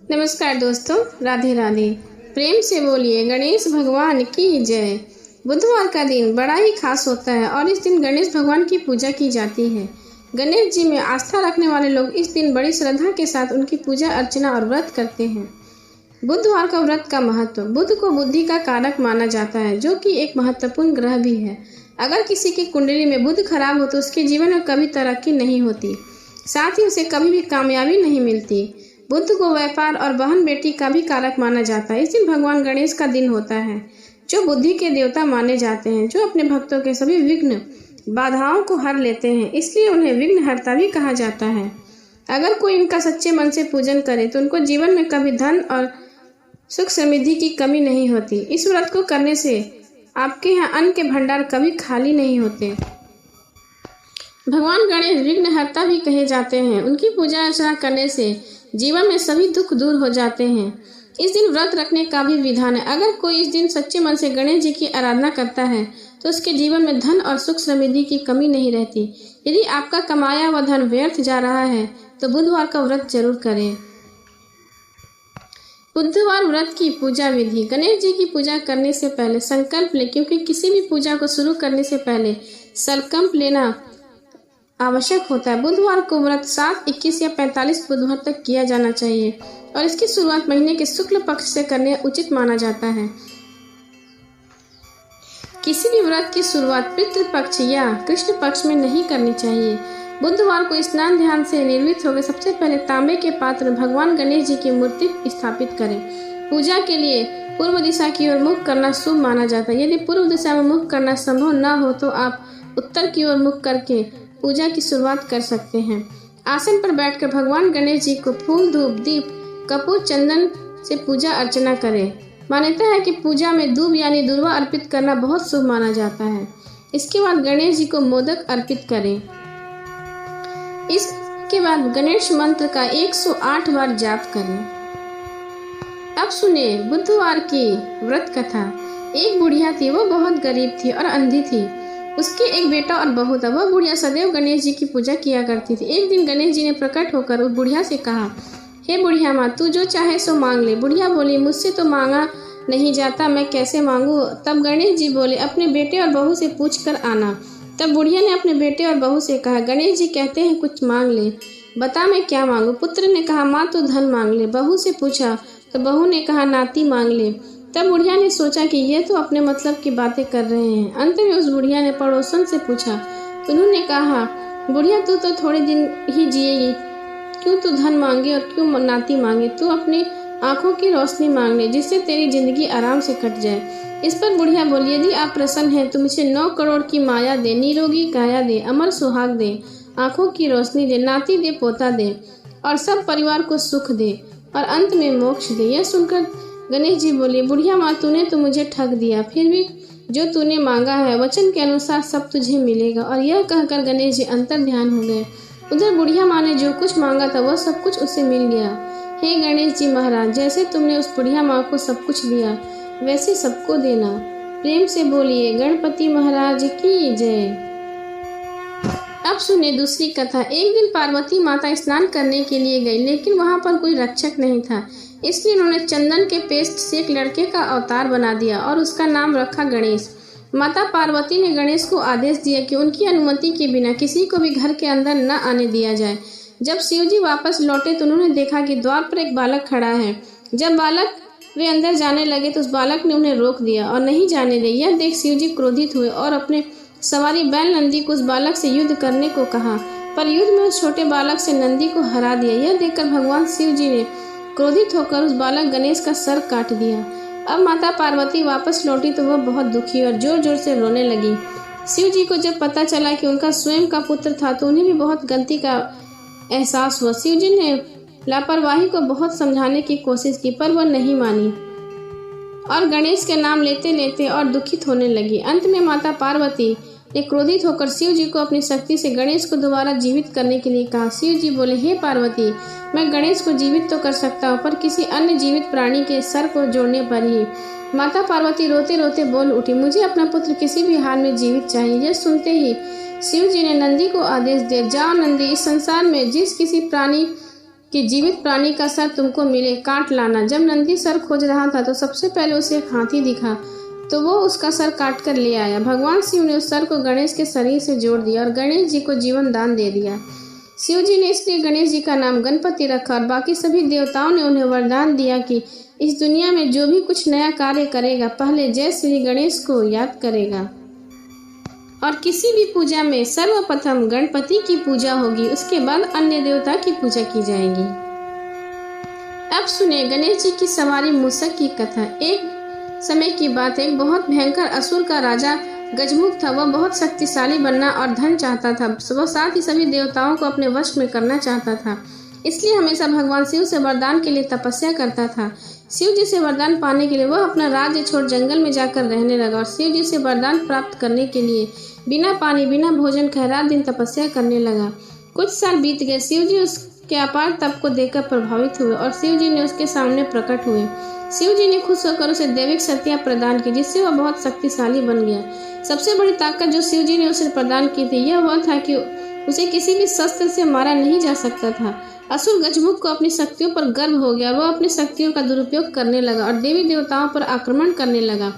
नमस्कार दोस्तों, राधे राधे। प्रेम से बोलिए गणेश भगवान की जय। बुधवार का दिन बड़ा ही खास होता है और इस दिन गणेश भगवान की पूजा की जाती है। गणेश जी में आस्था रखने वाले लोग इस दिन बड़ी श्रद्धा के साथ उनकी पूजा अर्चना और व्रत करते हैं। बुधवार का व्रत का महत्व। बुध को बुद्धि का कारक माना जाता है, जो कि एक महत्वपूर्ण ग्रह भी है। अगर किसी की कुंडली में बुध खराब हो तो उसके जीवन में कभी तरक्की नहीं होती, साथ ही उसे कभी भी कामयाबी नहीं मिलती। बुध को व्यापार और बहन बेटी का भी कारक माना जाता है। इस दिन भगवान गणेश का दिन होता है, जो बुद्धि के देवता माने जाते हैं, जो अपने भक्तों के सभी विघ्न बाधाओं को हर लेते हैं, इसलिए उन्हें विघ्नहर्ता भी कहा जाता है। अगर कोई इनका सच्चे मन से पूजन करे तो उनको जीवन में कभी धन और सुख समृद्धि की कमी नहीं होती। इस व्रत को करने से आपके यहाँ अन्न के भंडार कभी खाली नहीं होते। भगवान गणेश विघ्नहर्ता भी कहे जाते हैं। उनकी पूजा अर्चना करने से जीवन में सभी दुख दूर हो जाते हैं। इस दिन व्रत रखने का भी विधान है। अगर कोई इस दिन सच्चे मन से गणेश जी की आराधना करता है तो उसके जीवन में धन और सुख समृद्धि की कमी नहीं रहती। यदि आपका कमाया हुआ धन व्यर्थ जा रहा है तो बुधवार का व्रत जरूर करें। बुधवार व्रत की पूजा विधि। गणेश जी की पूजा करने से पहले संकल्प लें, क्योंकि किसी भी पूजा को शुरू करने से पहले संकल्प लेना आवश्यक होता है। बुधवार को व्रत 7, 21 या 45 बुधवार तक किया जाना चाहिए और इसकी शुरुआत महीने के शुक्ल पक्ष से करने उचित माना जाता है। किसी भी व्रत की शुरुआत पितृ पक्ष या कृष्ण पक्ष में नहीं करनी चाहिए। बुधवार को स्नान ध्यान से निर्मित होकर सबसे पहले तांबे के पात्र में भगवान गणेश जी की मूर्ति स्थापित करें। पूजा के लिए पूर्व दिशा की ओर मुख करना शुभ माना जाता है। यदि पूर्व दिशा में मुख करना संभव न हो तो आप उत्तर की ओर मुख करके पूजा की शुरुआत कर सकते हैं। आसन पर बैठकर भगवान गणेश जी को फूल, धूप, दीप, कपूर, चंदन से पूजा अर्चना करें। मान्यता है कि पूजा में दूब यानी दूर्वा अर्पित करना बहुत शुभ माना जाता है। इसके बाद गणेश जी को मोदक अर्पित करें। इसके बाद गणेश मंत्र का 108 बार जाप करें। अब सुने बुधवार की व्रत कथा। एक बुढ़िया थी, वो बहुत गरीब थी और अंधी थी। उसके एक बेटा और बहू था। वह बुढ़िया सदैव गणेश जी की पूजा किया करती थी। एक दिन गणेश जी ने प्रकट होकर उस बुढ़िया से कहा, हे बुढ़िया माँ, तू जो चाहे सो मांग ले। बुढ़िया बोली, मुझसे तो मांगा नहीं जाता, मैं कैसे मांगू। तब गणेश जी बोले, अपने बेटे और बहू से पूछ कर आना। तब बुढ़िया ने अपने बेटे और बहू से कहा, गणेश जी कहते हैं कुछ मांग ले, बता मैं क्या मांगू। पुत्र ने कहा, माँ तो धन मांग ले। बहू से पूछा तो बहू ने कहा, नाती मांग ले। तब बुढ़िया ने सोचा कि ये तो अपने मतलब की बातें कर रहे हैं। अंत में उस बुढ़िया ने पड़ोसन से पूछा तो उन्होंने कहा, बुढ़िया तू तो थोड़े दिन ही जिएगी, क्यों तू धन मांगे और क्यों नाती मांगे। तू अपनी आंखों की रोशनी मांग ले, जिससे तेरी जिंदगी आराम से कट जाए। इस पर बुढ़िया बोली, यदि आप प्रसन्न हैं तो मुझे 9 करोड़ की माया दे, निरोगी काया दे, अमर सुहाग दे, आंखों की रोशनी दे, नाती दे, पोता दे और सब परिवार को सुख दे और अंत में मोक्ष दे। यह सुनकर गणेश जी बोले, बुढ़िया माँ, तूने तो मुझे ठग दिया। फिर भी जो तूने मांगा है वचन के अनुसार सब तुझे मिलेगा। और यह कहकर गणेश जी अंतर ध्यान हो गए। उधर बुढ़िया माँ ने जो कुछ मांगा था वह सब कुछ उसे मिल गया। हे गणेश जी महाराज, जैसे तुमने उस बुढ़िया माँ को सब कुछ दिया वैसे सबको देना। प्रेम से बोलिए गणपति महाराज की जय। अब सुने दूसरी कथा। एक दिन पार्वती माता स्नान करने के लिए गई, लेकिन वहां पर कोई रक्षक नहीं था। इसलिए उन्होंने चंदन के पेस्ट से एक लड़के का अवतार बना दिया और उसका नाम रखा गणेश। माता पार्वती ने गणेश को आदेश दिया कि उनकी अनुमति के बिना किसी को भी घर के अंदर न आने दिया जाए। जब शिव जी वापस लौटे तो उन्होंने देखा कि द्वार पर एक बालक खड़ा है। जब बालक वे अंदर जाने लगे तो उस बालक ने उन्हें रोक दिया और नहीं जाने दिया। यह देख शिव जी क्रोधित हुए और अपने सवारी बैल नंदी को उस बालक से युद्ध करने को कहा, पर युद्ध में उस छोटे बालक से नंदी को हरा दिया। यह देखकर भगवान शिव जी ने क्रोधित होकर उस बालक गणेश का सर काट दिया। अब माता पार्वती वापस लौटी तो वह बहुत दुखी और जोर जोर से रोने लगी। शिव जी को जब पता चला कि उनका स्वयं का पुत्र था तो उन्हें भी बहुत गलती का एहसास हुआ। शिव जी ने लापरवाही को बहुत समझाने की कोशिश की, पर वह नहीं मानी और गणेश के नाम लेते लेते और दुखित होने लगी। अंत में माता पार्वती ने क्रोधित होकर शिव जी को अपनी शक्ति से गणेश को दोबारा जीवित करने के लिए कहा। शिव जी बोले, हे पार्वती, मैं गणेश को जीवित तो कर सकता हूँ, पर किसी अन्य जीवित प्राणी के सर को जोड़ने पर ही। माता पार्वती रोते रोते बोल उठी, मुझे अपना पुत्र किसी भी हाल में जीवित चाहिए। यह सुनते ही शिव जी ने नंदी को आदेश दिया, जाओ नंदी, इस संसार में जिस किसी प्राणी कि जीवित प्राणी का सर तुमको मिले, काट लाना। जब नंदी सर खोज रहा था तो सबसे पहले उसे एक हाथी दिखा, तो वो उसका सर काट कर ले आया। भगवान शिव ने उस सर को गणेश के शरीर से जोड़ दिया और गणेश जी को जीवन दान दे दिया। शिव जी ने इसलिए गणेश जी का नाम गणपति रखा और बाकी सभी देवताओं ने उन्हें वरदान दिया कि इस दुनिया में जो भी कुछ नया कार्य करेगा पहले जय श्री गणेश को याद करेगा और किसी भी पूजा में सर्वप्रथम गणपति की पूजा होगी, उसके बाद अन्य देवता की पूजा की जाएगी। अब सुने गणेश जी की सवारी मूषक की कथा। एक समय की बात है, एक बहुत भयंकर असुर का राजा गजमुख था। वह बहुत शक्तिशाली बनना और धन चाहता था। वह साथ ही सभी देवताओं को अपने वश में करना चाहता था, इसलिए हमेशा भगवान शिव से वरदान के लिए तपस्या करता था। शिव जी से वरदान पाने के लिए वह अपना राज्य छोड़ जंगल में जाकर रहने लगा और शिव जी से वरदान प्राप्त करने के लिए बिना पानी बिना भोजन खाए रात दिन तपस्या करने लगा। कुछ साल बीत गए। शिव जी उसके अपार तप को देखकर प्रभावित हुए और शिव जी ने उसके सामने प्रकट हुए। शिव जी ने खुश होकर उसे दैविक शक्तियां प्रदान की, जिससे वह बहुत शक्तिशाली बन गया। सबसे बड़ी ताकत जो शिव जी ने उसे प्रदान की थी यह वह था कि उसे किसी भी शस्त्र से मारा नहीं जा सकता था। असुर गजमुख को अपनी शक्तियों पर गर्व हो गया। वह अपनी शक्तियों का दुरुपयोग करने लगा और देवी देवताओं पर आक्रमण करने लगा।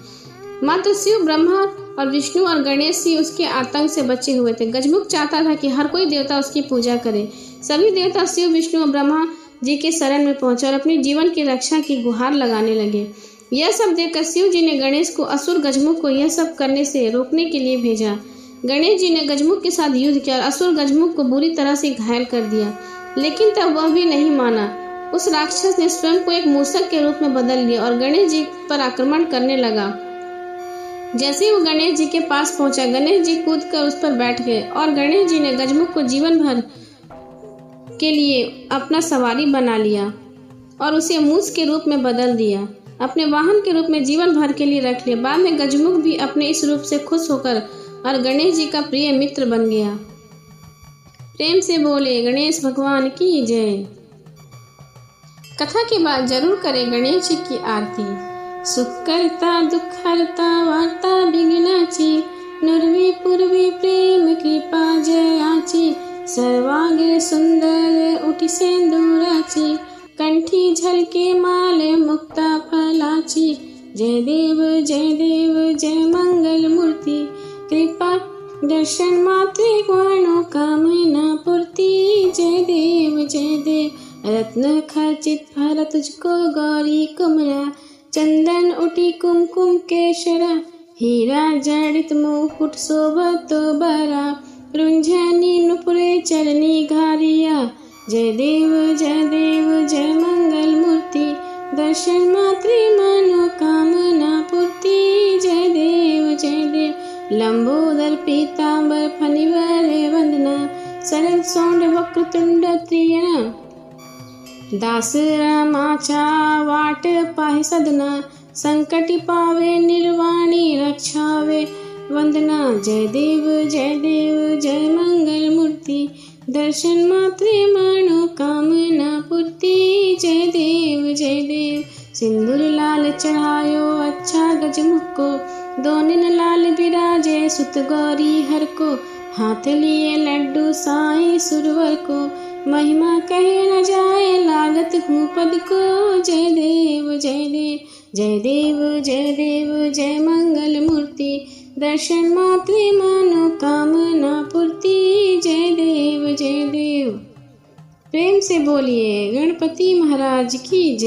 मात्र शिव, ब्रह्मा और विष्णु और गणेश ही उसके आतंक से बचे हुए थे। गजमुख चाहता था कि हर कोई देवता उसकी पूजा करे। सभी देवता शिव, विष्णु और ब्रह्मा जी के शरण में पहुंचे और अपने जीवन की रक्षा की गुहार लगाने लगे। यह सब देखकर शिव जी ने गणेश को, असुर गजमुख को यह सब करने से रोकने के लिए भेजा। गणेश जी ने गजमुख के साथ युद्ध किया और असुर गजमुख को बुरी तरह से घायल कर दिया, लेकिन तब वह भी नहीं माना। उस राक्षस ने स्वयं को एक मूषक के रूप में बदल लिया और गणेश जी पर आक्रमण करने लगा। जैसे ही वो गणेश जी के पास पहुंचा, गणेश जी कूदकर उस पर बैठ गए और गणेश जी ने गजमुख को जीवन भर के लिए अपना सवारी बना लिया और उसे मूस के रूप में बदल दिया, अपने वाहन के रूप में जीवन भर के लिए रख लिया। बाद में गजमुख भी अपने इस रूप से खुश होकर और गणेश जी का प्रिय मित्र बन गया। प्रेम से बोले गणेश भगवान की जय। कथा के बाद जरूर करें गणेश जी की आरती। सुख करता दुख हरता वार्ता विघ्नाची, नुरवी पूर्वी प्रेम कृपा जयाची, सर्वांगे सुंदर उठी सेंदुराची, कंठी झलके माल मुक्ता फलाची, जय देव जय मंगल मूर्ति, कृपा दर्शन मात्रे मनोकामना पूर्ति, जय देव रत्न खचित फल तुझको गौरी कुमरा, चंदन उठी कुमकुम केशरा, हीरा जड़ित मुकुट शोभतो बरा, रुंझनी नुपुरे चरनी घारिया, जय देव जय मंगल मूर्ति, दर्शन मात्रे मनोकामना पूर्ति, जय देव लंबोदर पीतांबर फणिवर वंदना, सरल सौंड वक्रतुंड त्रियना, दास रामाचा वाट पाहि सदना, संकट पावे निर्वाणी रक्षावे वंदना, जय देव जय मंगल मूर्ति, दर्शन मात्रे मनोकामना पूर्ति, जय देव सिंदूर लाल चढ़ायो अच्छा गजमुख को, दोनिन लाल बिराजे सुत गौरी हर को, हाथ लिए लड्डू साईं सुरवर को, महिमा कहे न जाए लागत हूँ पद को, जय देव जय मंगल मूर्ति, दर्शन मात्रे मनोकामना पूर्ति, जय देव। प्रेम से बोलिए गणपति महाराज की जय।